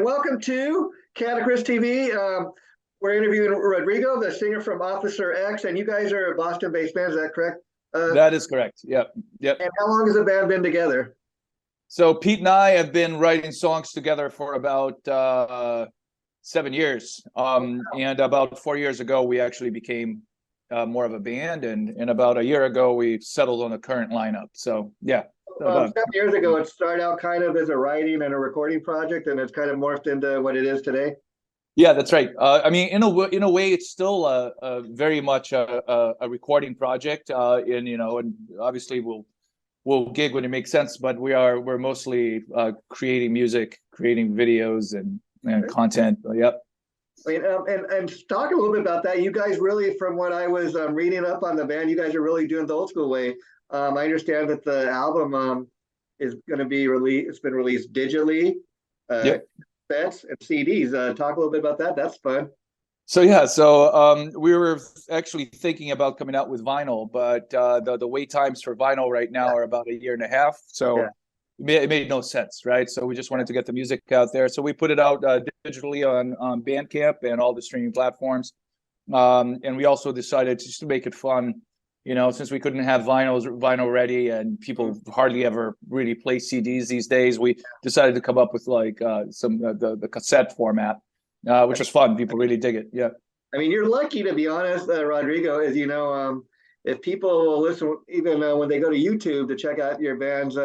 welcome to Catacris TV. We're interviewing Rodrigo, the singer from Officer X, and you guys are a Boston-based band, is that correct? That is correct. Yep. And how long has the band been together? So Pete and I have been writing songs together for about 7 years. And about 4 years ago, we actually became more of a band, and about a year ago, we settled on the current lineup. So yeah. 7 years ago, it started out kind of as a writing and a recording project, and it's kind of morphed into what it is today. Yeah, that's right. I mean, in a way, it's still very much a recording project. And obviously we'll gig when it makes sense, but we're mostly creating music, creating videos, and content. Yep. I mean, and talk a little bit about that. You guys really, from what I was reading up on the band, you guys are really doing the old school way. I understand that the album is going to be released. It's been released digitally, Yep. sets and CDs. Talk a little bit about that. That's fun. So yeah, so we were actually thinking about coming out with vinyl, but the wait times for vinyl right now are about 1.5 years. So it made no sense, right? So we just wanted to get the music out there. So we put it out digitally on Bandcamp and all the streaming platforms. And we also decided just to make it fun, since we couldn't have vinyl ready and people hardly ever really play CDs these days, we decided to come up with like the cassette format, which was fun. People really dig it. Yeah. I mean, you're lucky, to be honest, Rodrigo, as you know, if people will listen, even when they go to YouTube to check out your band's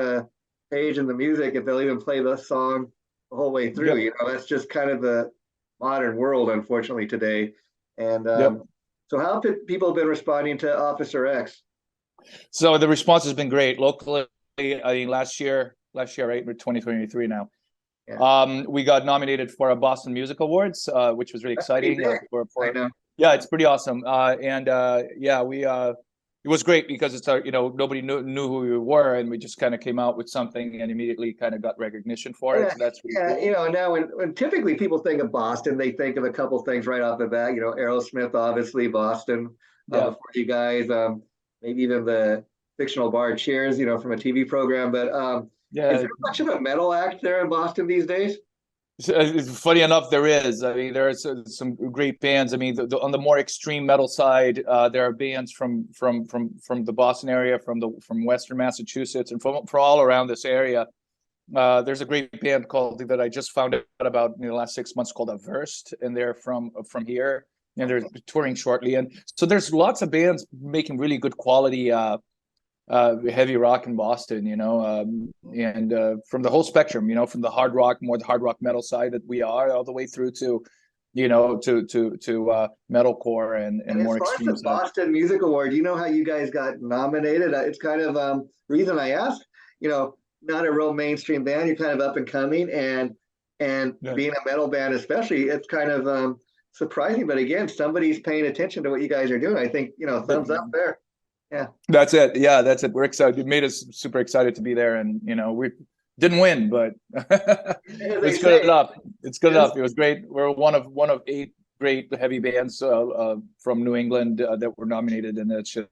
page and the music, if they'll even play the song the whole way through, Yep. that's just kind of the modern world, unfortunately, today. And Yep. so how have people been responding to Officer X? So the response has been great locally. I mean, last year, right? We're 2023 now. Yeah. We got nominated for a Boston Music Awards, which was really exciting. I know. Yeah, it's pretty awesome. It was great because it's nobody knew who we were, and we just kind of came out with something and immediately kind of got recognition for it. So that's really cool. Now when typically people think of Boston, they think of a couple things right off the bat. Aerosmith, obviously Boston, before you guys, maybe even the fictional bar Cheers, from a TV program. But is there much of a metal act there in Boston these days? Funny enough, there is. I mean, there are some great bands. I mean, on the more extreme metal side, there are bands from the Boston area, from Western Massachusetts, and from all around this area. There's a great band that I just found out about in the last 6 months called Averst, and they're from here, and they're touring shortly. And so there's lots of bands making really good quality heavy rock in Boston, and from the whole spectrum, from the hard rock, more the hard rock metal side that we are, all the way through to metalcore and more extreme. As far as the Boston Music Award, you know how you guys got nominated? It's kind of reason I asked, not a real mainstream band, you're kind of up and coming, and being a metal band especially, it's kind of surprising. But again, somebody's paying attention to what you guys are doing. I think, thumbs up there. Yeah, that's it. Yeah, that's it. We're excited. It made us super excited to be there, and we didn't win, but it's good enough. It's good enough. It was great. We're one of 8 great heavy bands from New England that were nominated, and that's good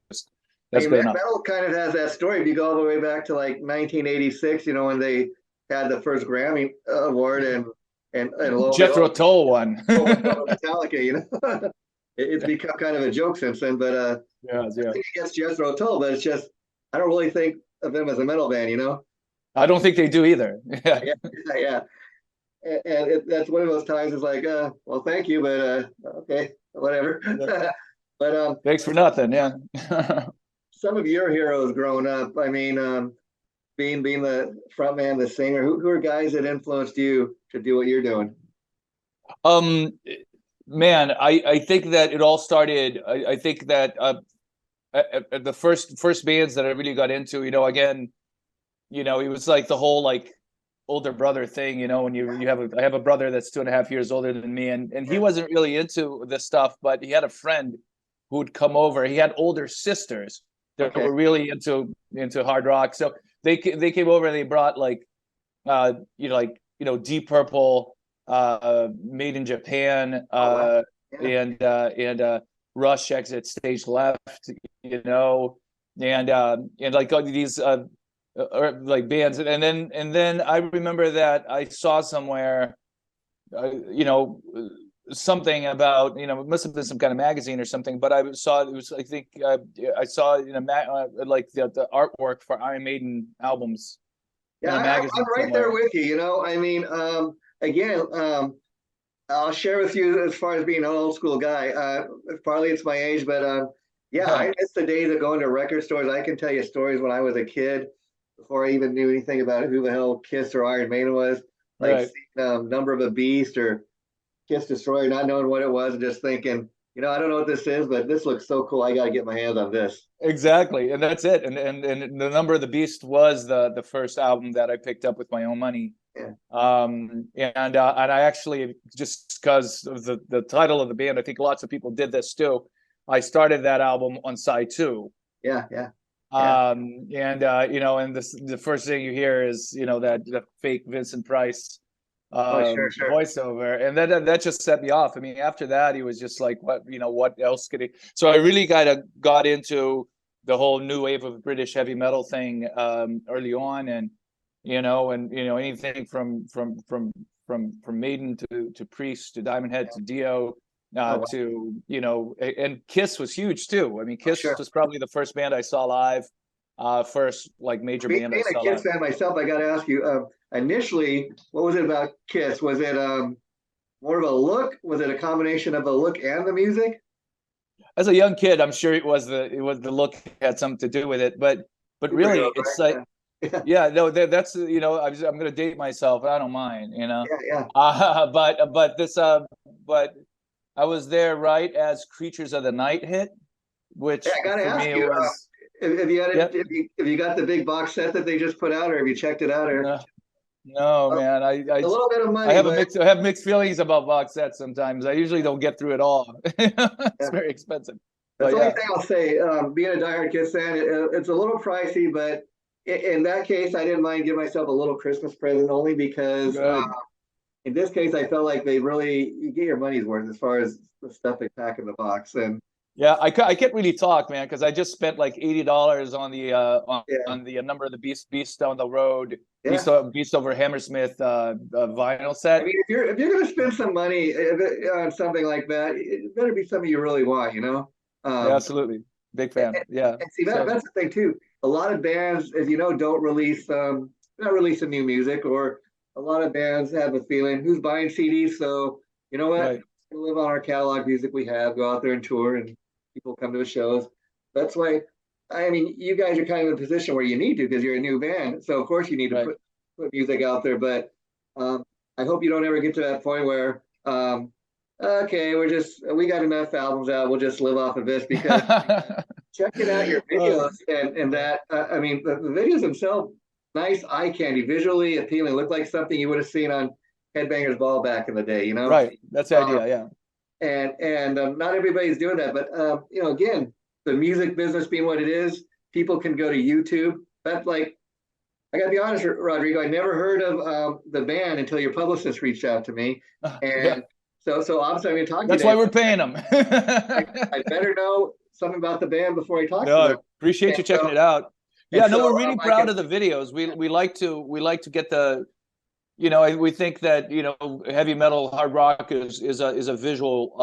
enough. Metal kind of has that story. If you go all the way back to like 1986, when they had the first Grammy award, and Jethro Tull won. Metallica, It's become kind of a joke since then, but yeah. I think against Jethro Tull, but it's just I don't really think of them as a metal band, I don't think they do either. Yeah. And that's one of those times. It's like, well, thank you, but okay, whatever. But thanks for nothing. Yeah. Some of your heroes growing up. I mean, being the frontman, the singer. Who are guys that influenced you to do what you're doing? Man, I think that it all started. I think that the first bands that I really got into, again, it was like the whole like older brother thing, when I have a brother that's 2.5 years older than me, and he wasn't really into this stuff, but he had a friend who would come over. He had older sisters that were really into hard rock, so they came over and they brought like Deep Purple, Made in Japan, and Rush, Exit Stage Left, and like all these like bands, and then I remember that I saw somewhere you know, something about, you know, it must have been some kind of magazine or something, but I saw it was, I think I saw, you know, like the artwork for Iron Maiden albums in Yeah, a I'm magazine right there somewhere. with you. You know, I mean, again, I'll share with you as far as being an old school guy. Partly it's my age, but yeah, I miss the days of going to record stores. I can tell you stories when I was a kid, before I even knew anything about who the hell Kiss or Iron Maiden was. Like Right. seeing, Number of a Beast or Kiss Destroyer, not knowing what it was, and just thinking, you know, I don't know what this is, but this looks so cool. I got to get my hands on this. Exactly, and that's it. And the Number of the Beast was the first album that I picked up with my own money. Yeah. And I actually, just because of the title of the band, I think lots of people did this too. I started that album on side two. Yeah, yeah, yeah. And you know, and the first thing you hear is, you know, that the fake Vincent Price Oh, sure, sure. voiceover, and that just set me off. I mean, after that, he was just like, what, you know, what else could he? So I really got into the whole new wave of British heavy metal thing early on, and you know, anything from Maiden to Priest to Diamond Head to Dio. Oh, wow. To, you know, and Kiss was huge too. I mean, Oh, Kiss sure. was probably the first band I saw live, first like major band I Being a saw Kiss live. fan myself, I got to ask you, initially, what was it about Kiss? Was it more of a look? Was it a combination of the look and the music? As a young kid, I'm sure it was the look had something to do with it, but really, Superheroes, it's right? like, Yeah, yeah, no, that's, you know, I'm gonna date myself. I don't mind, you know. yeah, yeah. But this but I was there right as Creatures of the Night hit, Hey, which I got to for ask me you, was, if you had yeah, it, if you got the big box set that they just put out, or have you checked it out, or no, no, man, a little bit of I money, have a but mix. I have mixed feelings about box sets sometimes. I usually don't get through it all. It's yeah. very expensive, That's but the only yeah, thing I'll say. Being a diehard Kiss fan, it's a little pricey, but in that case, I didn't mind giving myself a little Christmas present only because good. in this case, I felt like they really you get your money's worth as far as the stuff they pack in the box. And Yeah, I can't really talk, man, because I just spent like $80 on the yeah, on the Number of the Beast down the road, yeah. Beast over Hammersmith vinyl I set. mean, if you're gonna spend some money on something like that, it better be something you really want, you know. Yeah, Um, absolutely, big and, fan. Yeah, and see so that's the thing too. A lot of bands, as you know, don't release not releasing new music, or a lot of bands have a feeling who's buying CDs. So you know what, right, we live on our catalog music we have, go out there and tour, and people come to the shows. That's why, I mean, you guys are kind of in a position where you need to because you're a new band. So of course you need to right. put music out there. But I hope you don't ever get to that point where okay, we got enough albums out. We'll just live off of this because checking out your Uh, videos and that I mean the videos themselves, nice eye candy, visually appealing, look like something you would have seen on Headbangers Ball back in the day, you know. right, that's the Um, idea. Yeah, and Not everybody's doing that, but you know, again, the music business being what it is, people can go to YouTube. But like, I got to be honest, Rodrigo, I never heard of the band until your publicist reached out to me, yeah. and so obviously I'm going to talk to you That's why today. we're paying them. I better know something about the band before I talk to No, I them. appreciate And you checking so it out. and Yeah, no, so we're really I proud can of the videos. We like to get the, you know, we think that, you know, heavy metal, hard rock is a visual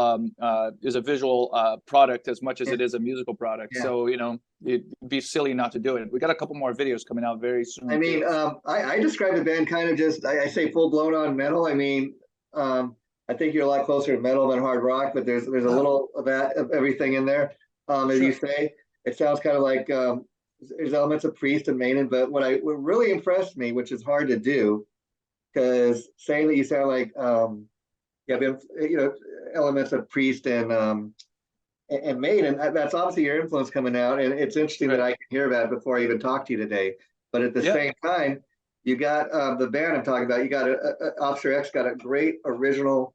product as much as yeah, it is a musical product. yeah. So, you know, it'd be silly not to do it. We got a couple more videos coming out very I soon mean, too. I describe the band kind of just I say full blown on metal. I mean, I think you're a lot closer to metal than hard rock, but there's a little of that of everything in there. As you Sure. say, it sounds kind of like there's elements of Priest and Maiden, but what really impressed me, which is hard to do, because saying that you sound like you have you know elements of Priest and Maiden, that's obviously your influence coming out, and it's interesting that Right. I can hear that before I even talk to you today. But at the Yeah. same time, you got the band I'm talking about. You got Officer X got a great original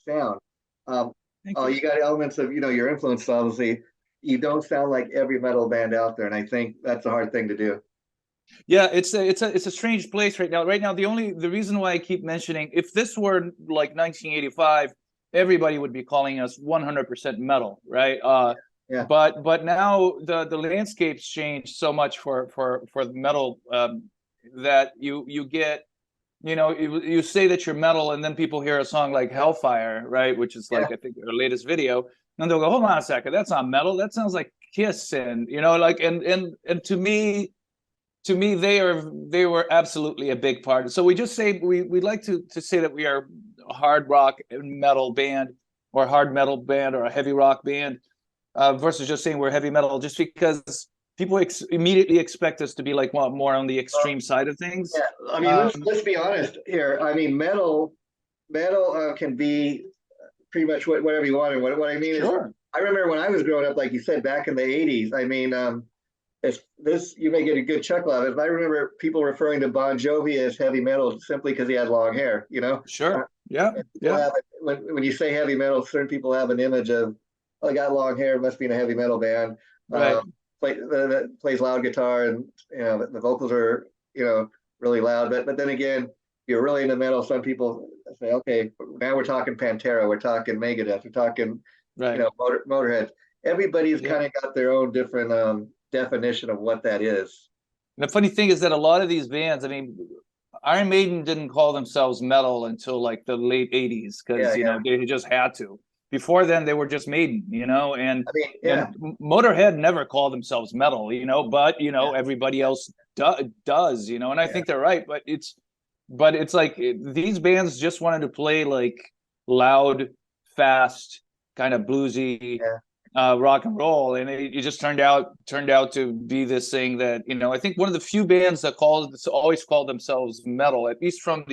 sound. Um, Thank you. you got elements of your influence. Obviously, you don't sound like every metal band out there, and I think that's a hard thing to do. Yeah, it's a strange place right now. Right now, the reason why I keep mentioning, if this were like 1985, everybody would be calling us 100% metal, right? Yeah, But now the landscape's changed so much for the metal, that you get you say that you're metal, and then people hear a song like Hellfire, right, which is like I think their latest video, and they'll go, hold on a second, that's not metal, that sounds like Kiss. And like, and to me, they were absolutely a big part. So we just say we'd like to say that we are a hard rock and metal band, or a hard metal band, or a heavy rock band, versus just saying we're heavy metal, just because people immediately expect us to be like more on the extreme side of things. Yeah, I mean, let's be honest here. I mean, metal can be pretty much whatever you want. And what I mean is, I remember when I was growing up, like you said, back in the '80s. I mean, this you may get a good chuckle out of it, but I remember people referring to Bon Jovi as heavy metal simply because he had long hair. Sure. Yeah. When you say heavy metal, certain people have an image of, oh, I got long hair, must be in a heavy metal band. Right. Plays loud guitar, and the vocals are really loud. But then again, if you're really into metal, some people say, okay, now we're talking Pantera, we're talking Megadeth, we're talking Motorhead. Everybody's kind of got their own different definition of what that is. And the funny thing is that a lot of these bands, I mean, Iron Maiden didn't call themselves metal until like the late '80s, because they just had to. Before then, they were just Maiden, and and Motorhead never called themselves metal, but everybody else does, and I think they're right. But it's like these bands just wanted to play like loud, fast, kind of bluesy rock and roll, and it just turned out to be this thing that I think one of the few bands that always called themselves metal, at least from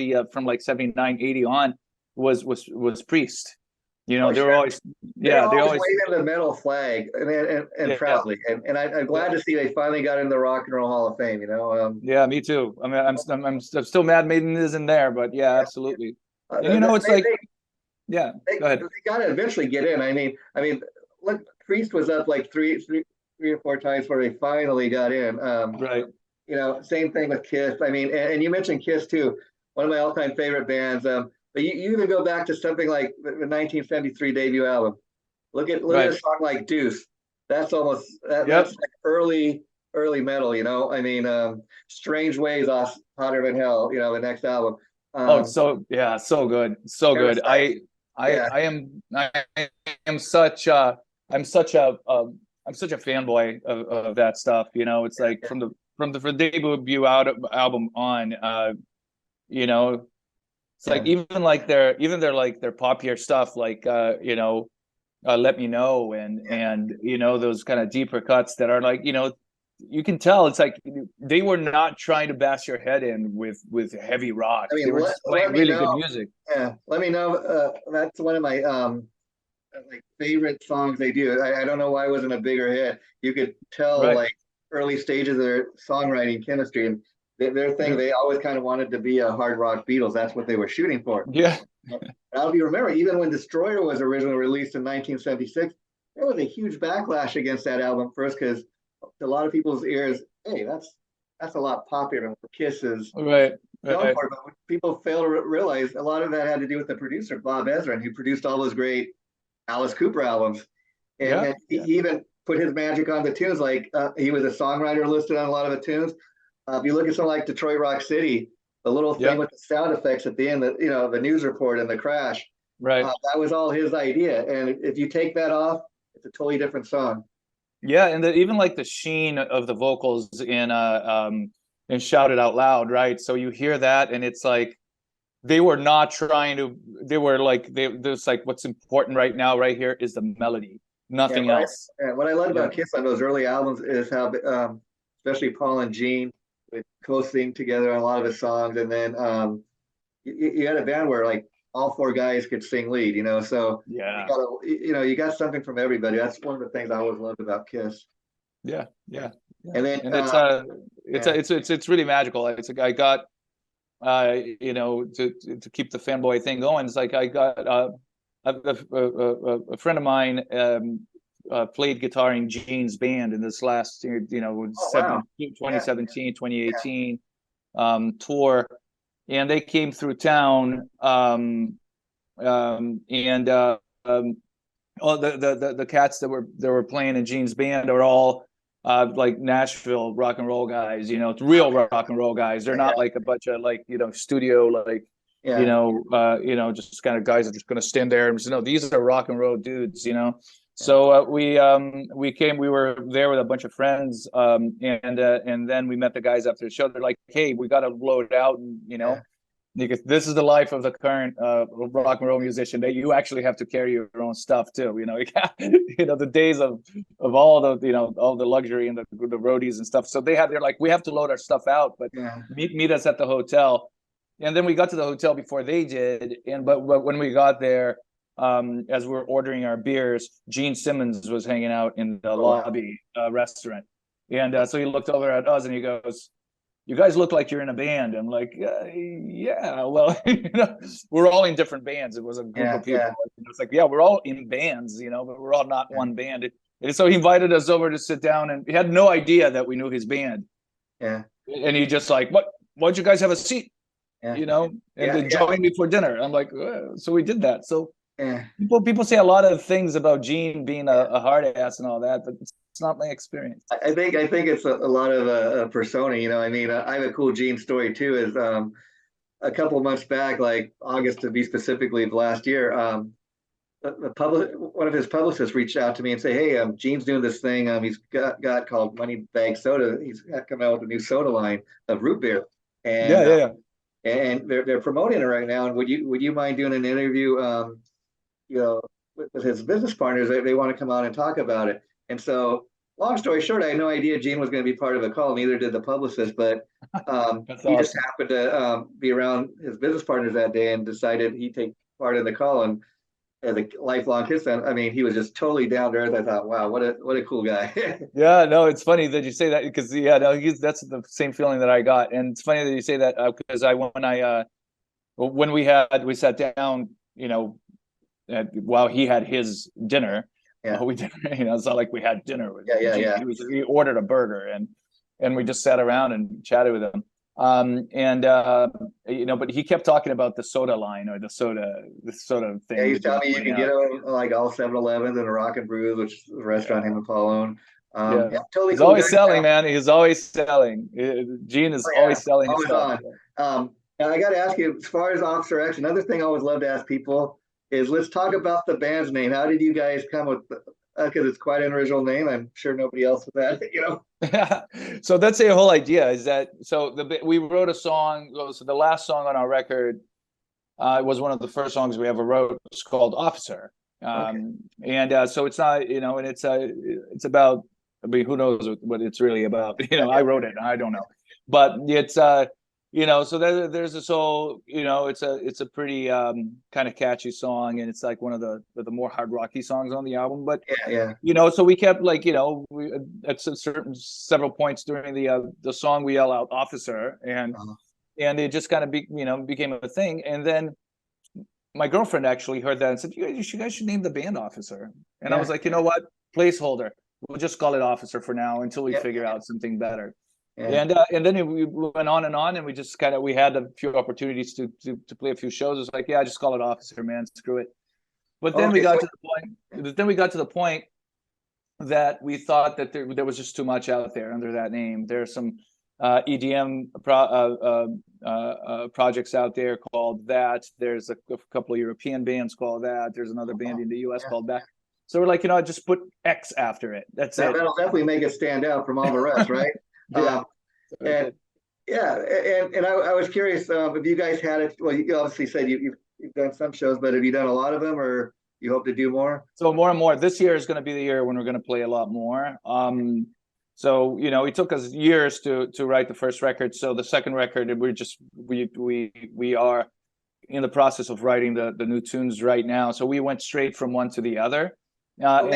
like 79, 80 on, was Priest. They were always waving the metal flag and proudly, and I'm glad to see they finally got in the Rock and Roll Hall of Fame. Yeah, me too. I mean, I'm still mad Maiden isn't there, but absolutely. And it's go ahead. They got to eventually get in. I mean, look, Priest was up like three or four times before they finally got in. Right. Same thing with Kiss. I mean, and you mentioned Kiss too, one of my all-time favorite bands. But you even go back to something like the 1973 debut album. Look at a song like Deuce. That's almost that's like early metal. I mean, Strange Ways off Hotter Than Hell. The next album. So good, so good. I am such a fanboy of that stuff. It's like from the debut album on. It's like even their poppier stuff, like Let Me Know, and those kind of deeper cuts that are like you can tell it's like they were not trying to bash your head in with heavy rock. I mean, they were just playing really good music. Yeah, Let Me Know. That's one of my like favorite songs they do. I don't know why it wasn't a bigger hit. You could tell like early stages of their songwriting chemistry, and their thing, they always kind of wanted to be a hard rock Beatles. That's what they were shooting for. Yeah. If you remember, even when Destroyer was originally released in 1976, there was a huge backlash against that album first, because to a lot of people's ears, hey, that's a lot poppier than Kiss's. Right. But people fail to realize a lot of that had to do with the producer, Bob Ezrin, who produced all those great Alice Cooper albums. And he even put his magic on the tunes. Like he was a songwriter listed on a lot of the tunes. If you look at something like Detroit Rock City, the little thing with the sound effects at the end, the news report and the crash, that was all his idea. And if you take that off, it's a totally different song. Yeah, and even like the sheen of the vocals in Shout It Out Loud, right? So you hear that, and it's like they were not trying to. They were like there's like what's important right now, right here, is the melody, nothing else. What I love about Kiss on those early albums is how, especially Paul and Gene, would co-sing together on a lot of his songs, and then you had a band where like all four guys could sing lead, so you got something from everybody. That's one of the things I always loved about Kiss. Yeah. And then it's really magical. It's like I got to keep the fanboy thing going. It's like I got a friend of mine played guitar in Gene's band in this last 2017 2018 tour, and they came through town, and all the cats that were playing in Gene's band are all like Nashville rock and roll guys, you know, it's real rock and roll guys. They're not like a bunch of like, you know, studio, like, you know, just kind of guys that are just going to stand there and say, no, these are rock and roll dudes, you know? So we were there with a bunch of friends, and then we met the guys after the show. They're like, hey, we got to load out, and you know, because this is the life of the current rock and roll musician, that you actually have to carry your own stuff too. You know, you know, the days of all the, you know, all the luxury and the roadies and stuff. So they're like, we have to load our stuff out, but meet us at the hotel. And then we got to the hotel before they did, but when we got there, as we're ordering our beers, Gene Simmons was hanging out in the lobby restaurant, and so he looked over at us and he goes, "You guys look like you're in a band." I'm like, "Yeah, well, you know, we're all in different bands." It was a group of people. It's like, yeah, we're all in bands, you know, but we're all not one band. And so he invited us over to sit down, and he had no idea that we knew his band. And he just like, "Why don't you guys have a seat?" You know, and then join me for dinner. I'm like, so we did that. So people say a lot of things about Gene being a hard ass and all that, but it's not my experience. I think it's a lot of a persona. You know, I mean, I have a cool Gene story too. Is a couple of months back, like August to be specifically of last year, one of his publicists reached out to me and say, "Hey, Gene's doing this thing. He's got called Money Bag Soda. He's coming out with a new soda line of root beer, and and they're promoting it right now. And would you mind doing an interview, you know, with his business partners? They want to come on and talk about it." And so, long story short, I had no idea Gene was going to be part of the call. Neither did the publicist, but he just happened to be around his business partners that day and decided he'd take part in the call. And as a lifelong Kiss fan, I mean, he was just totally down to earth. I thought, wow, what a cool guy. Yeah, no, it's funny that you say that, because that's the same feeling that I got. And it's funny that you say that, because when we sat down, you know, while he had his dinner. We did, you know, it's not like we had dinner with him. He ordered a burger, and we just sat around and chatted with him. You know, but he kept talking about the soda line, or the soda thing. Yeah, he's telling me you can get them like all 7-Elevens and the Rock and Brews, which is a restaurant him and Paul own. Totally. He's always selling, man. He's always selling. Gene is always selling his stuff. And I got to ask you, as far as Officer X, another thing I always love to ask people is, let's talk about the band's name. How did you guys come with? Because it's quite an original name. I'm sure nobody else with that, you know. So that's the whole idea. Is that we wrote a song. So the last song on our record was one of the first songs we ever wrote. It's called Officer. And so it's not, you know, and it's about. I mean, who knows what it's really about? You know, I wrote it. I don't know, but it's you know, so there's this whole, you know, it's a pretty kind of catchy song, and it's like one of the more hard rocky songs on the album. But you know, so we kept, like, you know, at several points during the song we yell out "Officer," and it just kind of became a thing. And then my girlfriend actually heard that and said, you guys should name the band Officer. And I was like, you know what, placeholder. We'll just call it Officer for now until we figure out something better. And then we went on, and we just we had a few opportunities to play a few shows. It's like, just call it Officer, man, screw it. But then we got to the point that we thought that there was just too much out there under that name. There's some EDM projects out there called that. There's a couple of European bands called that. There's another band in the US called that. So we're like, just put X after it. That's it. That'll definitely make it stand out from all the rest, right? And I was curious if you guys had it. Well, you obviously said you've done some shows, but have you done a lot of them, or you hope to do more? So more and more. This year is going to be the year when we're going to play a lot more. So it took us years to write the first record. So the second record, we are in the process of writing the new tunes right now. So we went straight from one to the other. So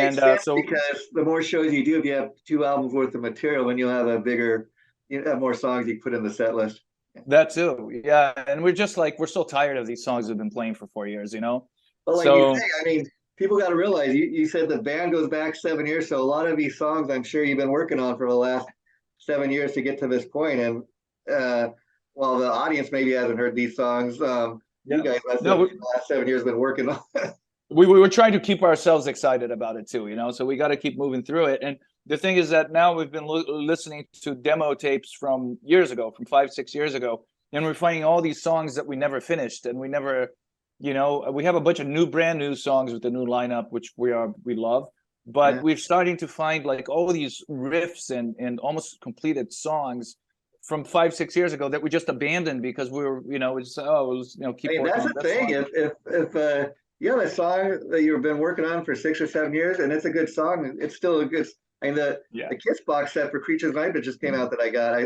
because the more shows you do, if you have 2 albums worth of material, then you'll have you have more songs you can put in the set list. That too, yeah. And we're just like, we're so tired of these songs we've been playing for 4 years, But like you say, I mean, people got to realize you said the band goes back 7 years, so a lot of these songs I'm sure you've been working on for the last 7 years to get to this point. And while the audience maybe hasn't heard these songs, you guys the last 7 years been working on. We were trying to keep ourselves excited about it too, so we got to keep moving through it. And the thing is that now we've been listening to demo tapes from years ago, from 5-6 years ago, and we're finding all these songs that we never finished, and we never, you know, we have a bunch of brand new songs with the new lineup, which we love, but we're starting to find like all these riffs and almost completed songs from 5-6 years ago that we just abandoned because we were, you know, we just keep. I mean, that's the thing. If you have a song that you've been working on for 6 or 7 years and it's a good song, it's still a good. I mean, the Kiss box set for Creatures of Night that just came out that I got,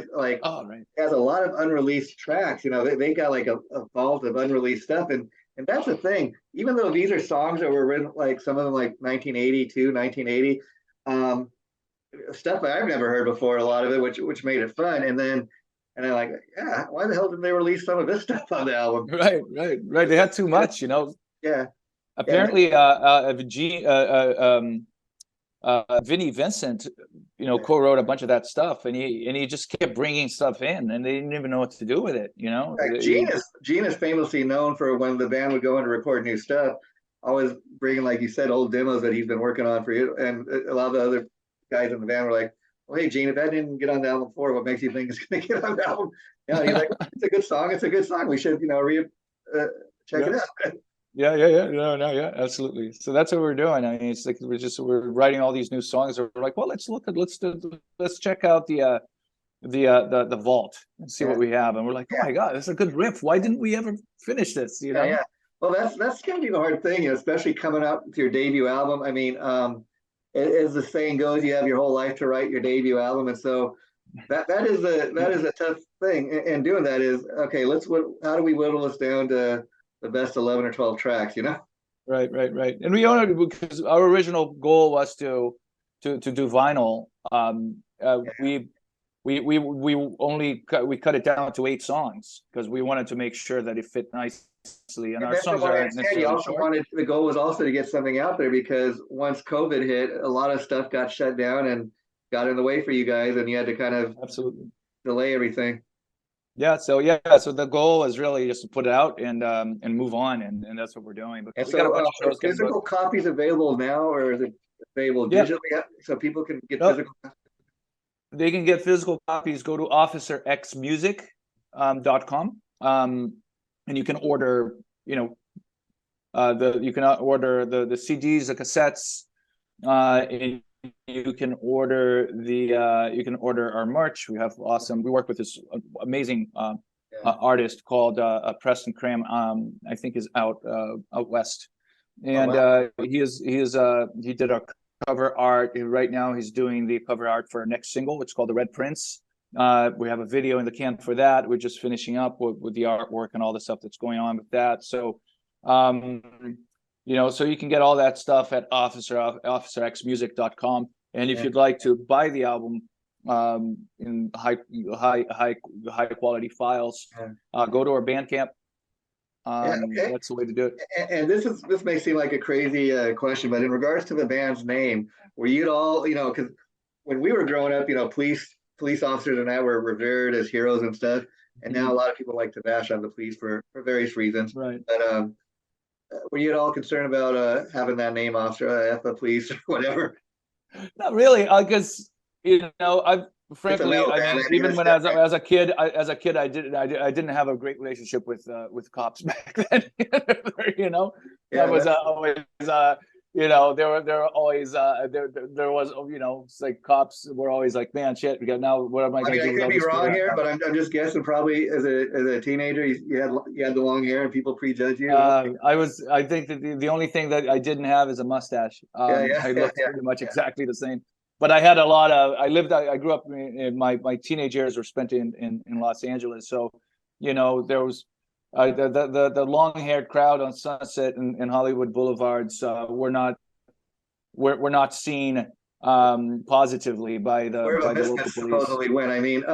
has a lot of unreleased tracks. You know, they got like a vault of unreleased stuff, and that's the thing. Even though these are songs that were written, like some of them like 1982, 1980, stuff that I've never heard before, a lot of it, which made it fun. And I'm like, yeah, why the hell didn't they release some of this stuff on the album? Right. They had too much, you know. Yeah. Apparently, Vinnie Vincent, you know, co-wrote a bunch of that stuff, and he just kept bringing stuff in, and they didn't even know what to do with it, you know. Gene is famously known for when the band would go in to record new stuff, always bringing, like you said, old demos that he's been working on for you. And a lot of the other guys in the band were like, "Well, hey, Gene, if that didn't get on the album before, what makes you think it's going to get on the album?" You know, he's like, "It's a good song. It's a good song. We should, you know, check it out." Yeah, absolutely. So that's what we're doing. I mean, it's like we're writing all these new songs. We're like, well, let's check out the vault and see what we have. And we're like, oh my God, that's a good riff. Why didn't we ever finish this? You know? Yeah. Well, that's gonna be the hard thing, you know, especially coming out with your debut album. I mean, as the saying goes, you have your whole life to write your debut album, and so that is a tough thing. And doing that is okay. How do we whittle this down to the best 11 or 12 tracks, you know? Right. And we own it because our original goal was to do vinyl. We cut it down to 8 songs because we wanted to make sure that it fit nicely. And our songs are you also wanted, the goal was also to get something out there because once COVID hit, a lot of stuff got shut down and got in the way for you guys, and you had to kind of delay everything. Yeah, so the goal is really just to put it out and move on, and that's what we're doing. But we got a bunch of shows. Physical copies available now, or is it available digitally so people can get physical? They can get physical copies. Go to officerxmusic.com, and you can order, you know, you can order the CDs, the cassettes, and you can order our merch. We work with this amazing artist called Preston Cram. I think is out west, and he did our cover art. Right now he's doing the cover art for our next single, which is called The Red Prince. We have a video in the can for that. We're just finishing up with the artwork and all the stuff that's going on with that. So you know, so you can get all that stuff at officerxmusic.com. And if you'd like to buy the album in high quality files, go to our Bandcamp. That's the way to do it. And this may seem like a crazy question, but in regards to the band's name, were you all, you know, because when we were growing up, you know, police officers and that were revered as heroes and stuff, and now a lot of people like to bash on the police for various reasons. Right. But were you at all concerned about having that name, Officer F the Police or whatever? Not really, because you know, frankly, I mean, even when as a kid, I didn't have a great relationship with cops back then. You know, that was always you know, there were always there was, you know, it's like cops were always like, man, shit, now what am I going to do? I could be wrong here, but I'm just guessing. Probably as a teenager, you had the long hair and people prejudge you. I think that the only thing that I didn't have is a mustache. I looked pretty much exactly the same. But I had a lot of. I grew up in my teenage years were spent in Los Angeles, so you know there was. The long-haired crowd on Sunset and Hollywood Boulevards were not seen positively by the local police. Supposedly went. I mean,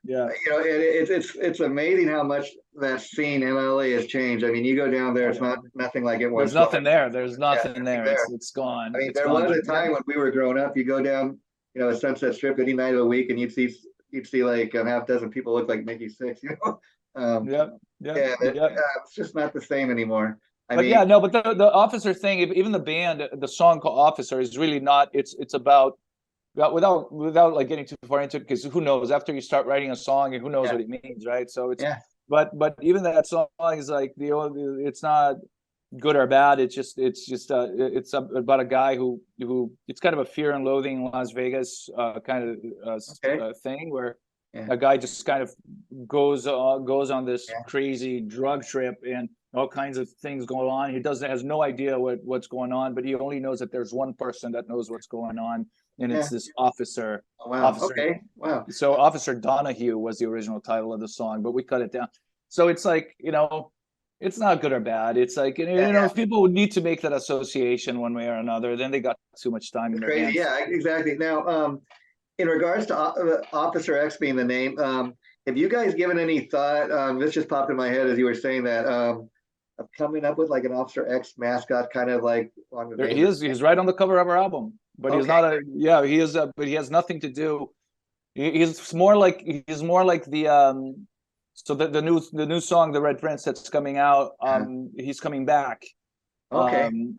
you know, it's amazing how much that scene in LA has changed. I mean, you go down there, it's nothing like it was. There's nothing there. There's nothing there. It's gone. I mean, there was a time when we were growing up. You go down, you know, a Sunset Strip any night of the week, and you'd see like a half dozen people look like Mickey Six. You know. It's just not the same anymore. But the officer thing, even the band, the song called Officer is really not. It's about without like getting too far into it, because who knows, after you start writing a song, and who knows what it means, right? So it's, but even that song is like it's not good or bad. It's about a guy who it's kind of a fear and loathing in Las Vegas kind of thing, where a guy just kind of goes on this crazy drug trip, and all kinds of things going on. He has no idea what's going on, but he only knows that there's one person that knows what's going on, and it's this officer. Oh, wow. Officer. Okay. Wow. So Officer Donahue was the original title of the song, but we cut it down. So it's like, it's not good or bad. It's like, if people need to make that association one way or another, then they got too much time in their hands. Yeah, exactly. Now, in regards to Officer X being the name, have you guys given any thought? This just popped in my head as you were saying that, of coming up with like an Officer X mascot, kind of like on the. He is. He's right on the cover of our album, but he's not a. Yeah, he is. But he has nothing to do. He's more like the. So the new song, The Red Prince, that's coming out. He's coming back. On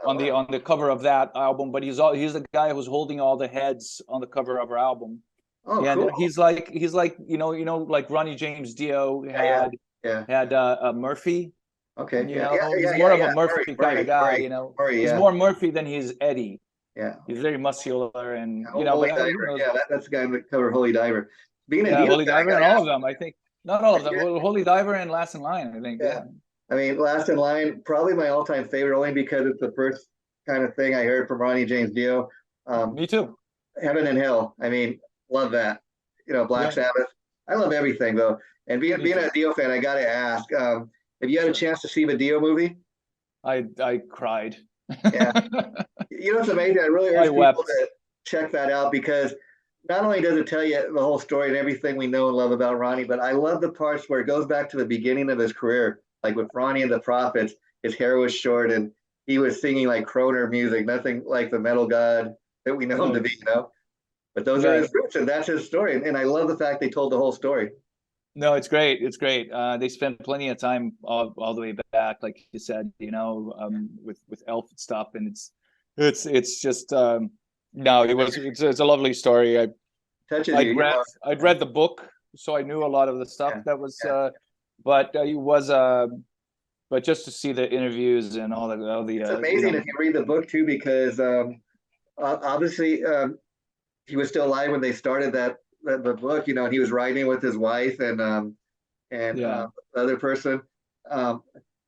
the cover of that album, but he's the guy who's holding all the heads on the cover of our album. And cool. he's like like Ronnie James Dio had Murphy. Okay. He's more of a Murphy kind of guy. He's more Murphy than he's Eddie. Yeah. He's very muscular, and Holy Diver. That's the guy on the cover, Holy Diver. Being a Holy Diver, and all of them, I think. Not all of them. Well, Holy Diver and Last in Line, I think. Yeah. I mean, Last in Line, probably my all-time favorite, only because it's the first kind of thing I heard from Ronnie James Dio. Me too. Heaven and Hell. I mean, love that. Black Sabbath. I love everything, though. And being a Dio fan, I got to ask, have you had a chance to see the Dio movie? I cried. Yeah. It's amazing. I really urge people to check that out, because not only does it tell you the whole story and everything we know and love about Ronnie, but I love the parts where it goes back to the beginning of his career. Like with Ronnie and the Prophets, his hair was short and he was singing like Croner music, nothing like the metal god that we know him to be, But those are his roots, and that's his story. And I love the fact they told the whole story. No, it's great. It's great. They spent plenty of time all the way back, like you said, with Elf and stuff. And it's just it's a lovely story. I'd read the book, so I knew a lot of the stuff that was. But it was, but just to see the interviews and all the. It's amazing if you read the book too, because obviously he was still alive when they started the book, and he was writing with his wife and the other person, I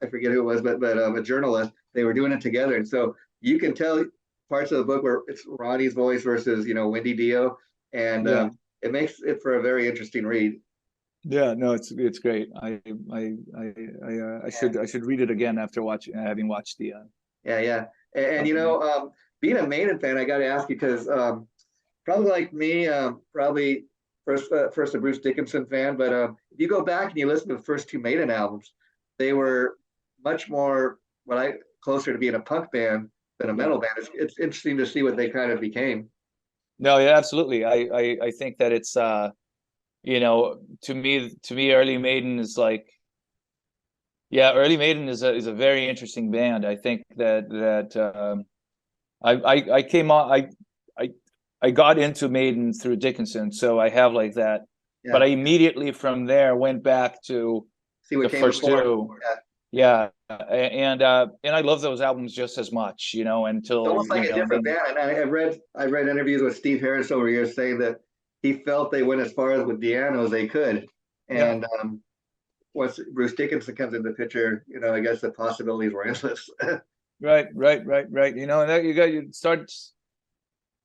forget who it was, but a journalist. They were doing it together, and so you can tell parts of the book where it's Ronnie's voice versus Wendy Dio, and it makes it for a very interesting read. Yeah, no, it's great. I should read it again after having watched the. And being a Maiden fan, I got to ask you, because probably like me, probably first a Bruce Dickinson fan, but if you go back and you listen to the first two Maiden albums, they were much more closer to being a punk band than a metal band. It's interesting to see what they kind of became. No, yeah, absolutely. I think that it's to me, Early Maiden is like, Early Maiden is a very interesting band. I think that I came on, I got into Maiden through Dickinson, so I have like that. Yeah. But I immediately from there went back to the first two. Yeah. And I love those albums just as much, until it's almost like a different band. And I read interviews with Steve Harris over years saying that he felt they went as far as with Di'Anno as they could. And once Bruce Dickinson comes in the picture, I guess the possibilities were endless. Right. And that you start,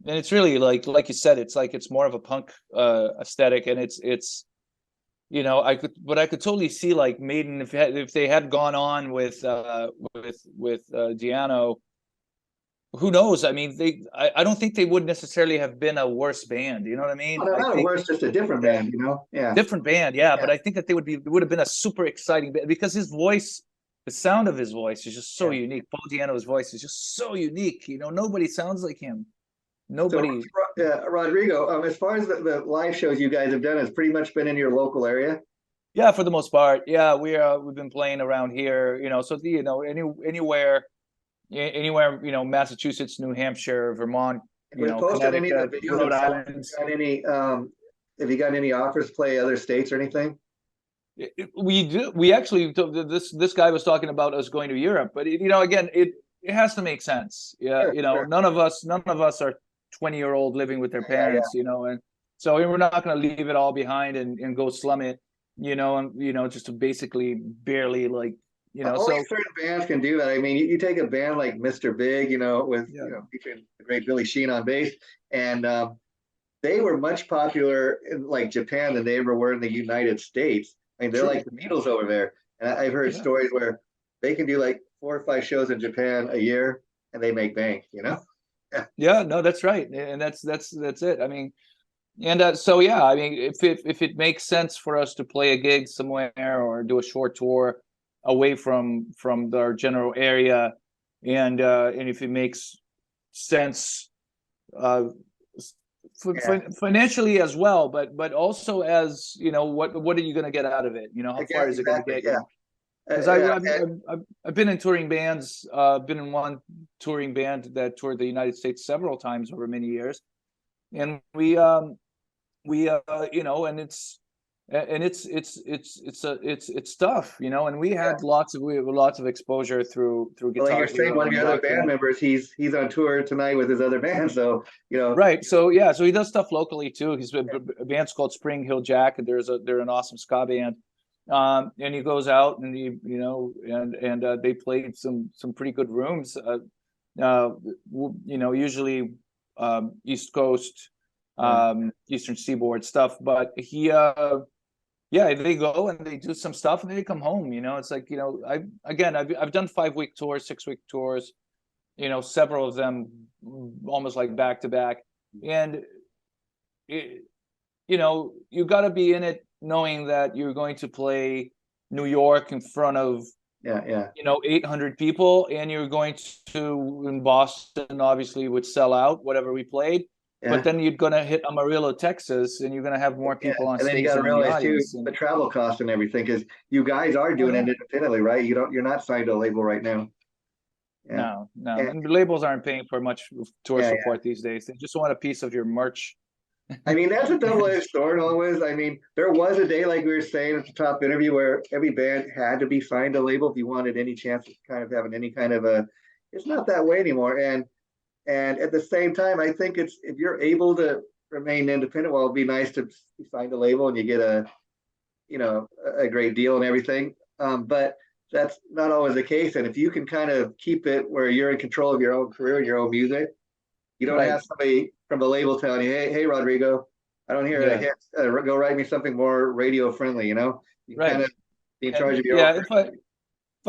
and it's really like you said, it's like it's more of a punk aesthetic, and it's I could totally see like Maiden if they had gone on with Di'Anno. Who knows? I mean, I don't think they would necessarily have been a worse band. You know what I mean? Not a worse, just a different band. Different band. Yeah, but I think that it would have been a super exciting band, because his voice, the sound of his voice is just so unique. Paul Di'Anno's voice is just so unique. Nobody sounds like him. Nobody. So, Rodrigo, as far as the live shows you guys have done, has pretty much been in your local area. Yeah, for the most part. Yeah, we've been playing around here. So anywhere, Massachusetts, New Hampshire, Vermont, We posted any of the videos Rhode and stuff. Island. Have you got any offers to play other states or anything? We do. We actually, this guy was talking about us going to Europe, but again, it has to make sense. Yeah, Sure, sure. none of us are 20-year-old living with their parents, and so we're not going to leave it all behind and go slum it, and just to basically barely Only certain bands can do that. I mean, you take a band like Mr. Big, with featuring the great Billy Sheehan on bass, and they were much popular in like Japan than they ever were in the United States. I mean, they're like the Beatles over there. And I've heard stories where they can do like 4 or 5 shows in Japan a year and they make bank, Yeah, no, that's right. And that's it. I mean, and so, yeah, I mean, if it makes sense for us to play a gig somewhere or do a short tour away from our general area, and if it makes sense, financially as well, but also as what are you going to get out of it? How far is it going to get you? Because I've been in touring bands, been in one touring band that toured the United States several times over many years, and we and it's tough, and we have lots of exposure through guitar. Like you're saying, one of your other band members, he's on tour tonight with his other band, so Right. So so he does stuff locally too. He's a band's called Spring Hill Jack, and they're an awesome ska band. And he goes out and they played some pretty good rooms. Usually East Coast, Eastern Seaboard stuff, but he they go and they do some stuff and then they come home. It's like, I've done 5-week tours, 6-week tours, several of them almost like back to back, and you got to be in it knowing that you're going to play New York in front of 800 people, and you're going to in Boston obviously would sell out whatever we played. But then you're gonna hit Amarillo, Texas, and you're gonna have more people on stage. And then you got to realize too the travel cost and everything, because you guys are doing it independently, right? You're not signed to a label right now. No, and the labels aren't paying for much tour support these days. They just want a piece of your merch. I mean, that's a double-edged sword always. I mean, there was a day, like we were saying at the top interview, where every band had to be signed to a label if you wanted any chance of kind of having any kind of a. It's not that way anymore, and at the same time, I think if you're able to remain independent, well, it'd be nice to be signed a label and you get a great deal and everything. But that's not always the case. And if you can kind of keep it where you're in control of your own career and your own music, you don't have somebody from the label telling you, hey, Rodrigo, I don't hear a hit. Go write me something more radio friendly. You kind of be in charge of your own. If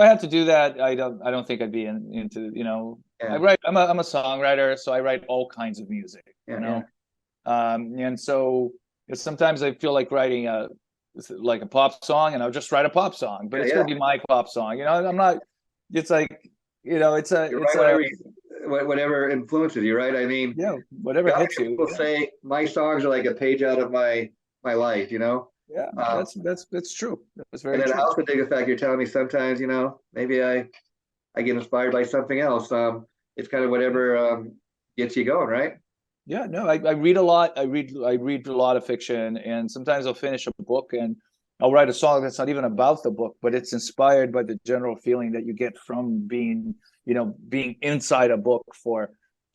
I had to do that, I don't think I'd be into. I write. I'm a songwriter, so I write all kinds of music. And so sometimes I feel like writing a pop song, and I'll just write a pop song, but it's gonna be my pop song. I'm not. It's like it's whatever influences you, right? I mean, whatever hits you. People say my songs are like a page out of my life. Yeah, that's true. That's very true. And then true. I also dig the fact you're telling me sometimes, maybe I get inspired by something else. It's kind of whatever gets you going, right? Yeah, no, I read a lot. I read a lot of fiction, and sometimes I'll finish a book and I'll write a song that's not even about the book, but it's inspired by the general feeling that you get from being inside a book for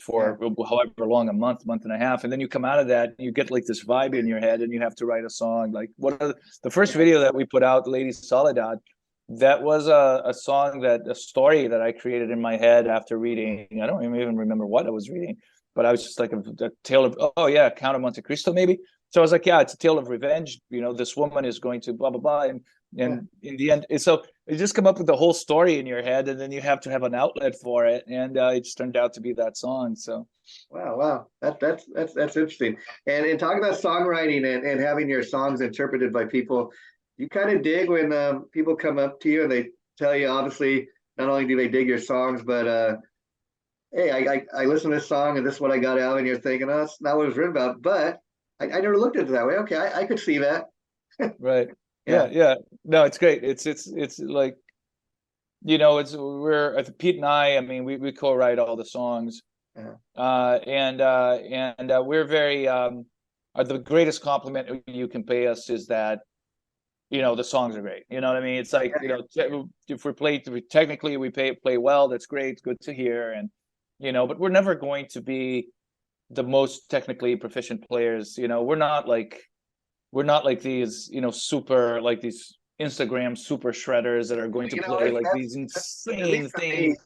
however long, a month and a half, and then you come out of that and you get like this vibe in your head and you have to write a song. Like the first video that we put out, Lady Soledad, that was a story that I created in my head after reading. I don't even remember what I was reading, but I was just like a tale of Count of Monte Cristo maybe. So I was like, it's a tale of revenge. This woman is going to blah blah blah, and in the end, so you just come up with the whole story in your head, and then you have to have an outlet for it, and it just turned out to be that song. So, wow, that's interesting. And in talking about songwriting and having your songs interpreted by people, you kind of dig when people come up to you and they tell you, obviously, not only do they dig your songs, but hey, I listen to this song and this is what I got out, and you're thinking, oh, that's not what it was written about, but I never looked at it that way. Okay, I could see that. Right. Yeah. No, it's great. It's like, we're Pete and I mean, we co-write all the songs, We're very the greatest compliment you can pay us is that, the songs are great. You know what I mean? It's like, if technically we play well, that's great. It's good to hear. And, but we're never going to be the most technically proficient players. We're not like these, like these Instagram super shredders that are going to play like these insane things.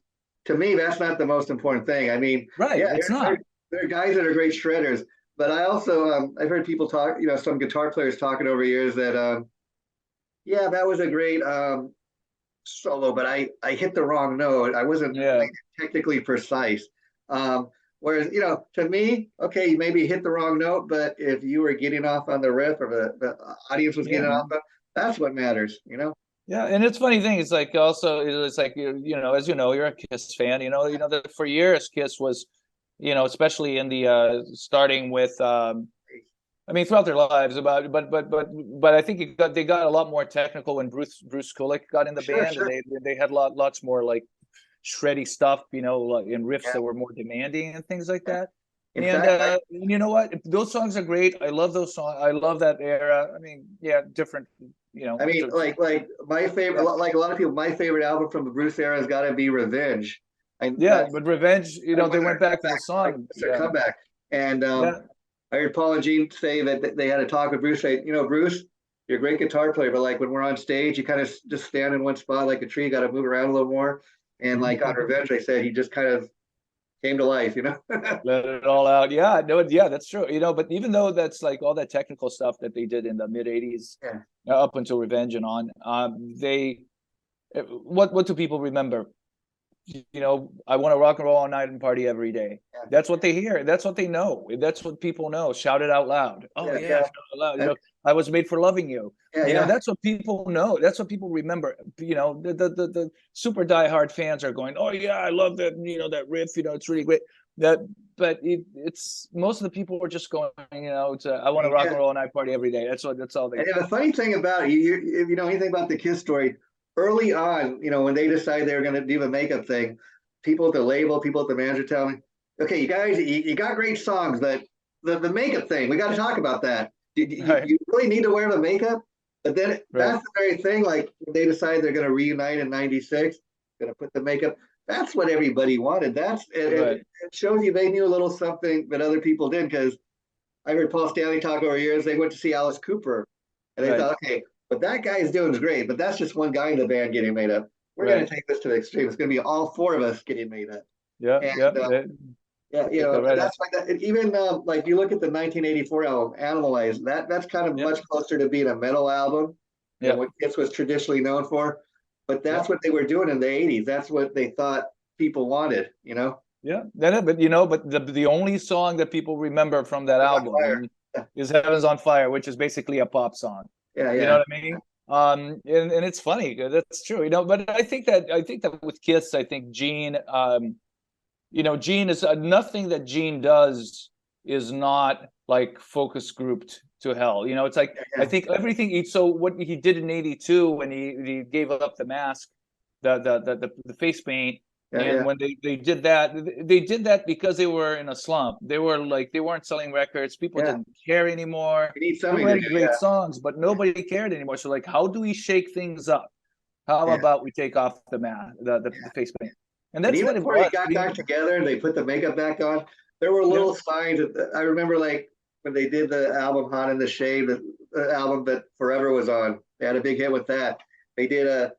To me, that's not the most important thing. I mean, right? Yeah, it's not. There are guys that are great shredders, but I also I've heard people talk, some guitar players talking over years that yeah, that was a great solo, but I hit the wrong note. I wasn't technically precise. Whereas, to me, okay, you maybe hit the wrong note, but if you were getting off on the riff or the audience was getting off, that's what matters, Yeah, and it's funny thing. It's like also, it's like, as you're a Kiss fan. That for years Kiss was, especially in the starting with, throughout their lives, but I think they got a lot more technical when Bruce Kulick got in the band, and they had lots more like shreddy stuff, in riffs that were more demanding and things like that. And you know what? Those songs are great. I love those songs. I love that era. I mean, different. Like my favorite, like a lot of people, my favorite album from the Bruce era has got to be Revenge. But Revenge, they went back to the song. It's their comeback. And I heard Paul and Gene say that they had a talk with Bruce, say, Bruce, you're a great guitar player, but like when we're on stage, you kind of just stand in one spot like a tree, got to move around a little more. And like on Revenge, they said he just kind of came to life, Let it all out. Yeah, no, that's true. But even though that's like all that technical stuff that they did in the mid 80s, up until Revenge and on, what do people remember? I want to rock and roll all night and party every day. That's what they hear. That's what they know. That's what people know. Shout it out loud. Oh shout it out loud. I was made for loving you. That's what people know. That's what people remember. The super diehard fans are going, oh yeah, I love that. That riff. It's really great. It's most of the people are just going, I want to rock and roll all night, party every day. That's all they. And the funny thing about it, if you know anything about the Kiss story, early on, when they decided they were going to do the makeup thing, people at the label, people at the manager tell me, okay, you guys, you got great songs, but the makeup thing, we got to talk about that. You really need to wear the makeup? But then that's the very thing, like when they decided they're going to reunite in 96, going to put the makeup, that's what everybody wanted. It shows you they knew a little something that other people didn't, because I heard Paul Stanley talk over years, they went to see Alice Cooper, and they thought, okay, what that guy is doing is great, but that's just one guy in the band getting made up. We're going to take this to the extreme. It's going to be all four of us getting made up. That's like that. Even like you look at the 1984 album, Animalize. That's kind of much closer to being a metal album than what Kiss was traditionally known for. But that's what they were doing in the 80s. That's what they thought people wanted. Yeah, but the only song that people remember from that album is "Heaven's on Fire," which is basically a pop song. You know what I mean? And it's funny. That's true. But I think that with Kiss, I think Gene, Gene is nothing that Gene does is not like focus grouped to hell. It's like I think everything. So what he did in '82 when he gave up the mask, the face paint. When they did that because they were in a slump. They weren't selling records. People didn't care anymore. They had great songs, but nobody cared anymore. So like, how do we shake things up? How about we take off the face paint? And that's what it was. Before they got back together and they put the makeup back on, there were little signs. I remember like when they did the album Hot in the Shade, the album that Forever was on. They had a big hit with that. They did a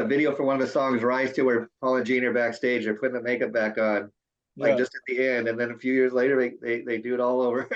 video for one of the songs, Rise to, where Paul and Gene are backstage. They're putting the makeup back on, just at the end. And then a few years later, they do it all over.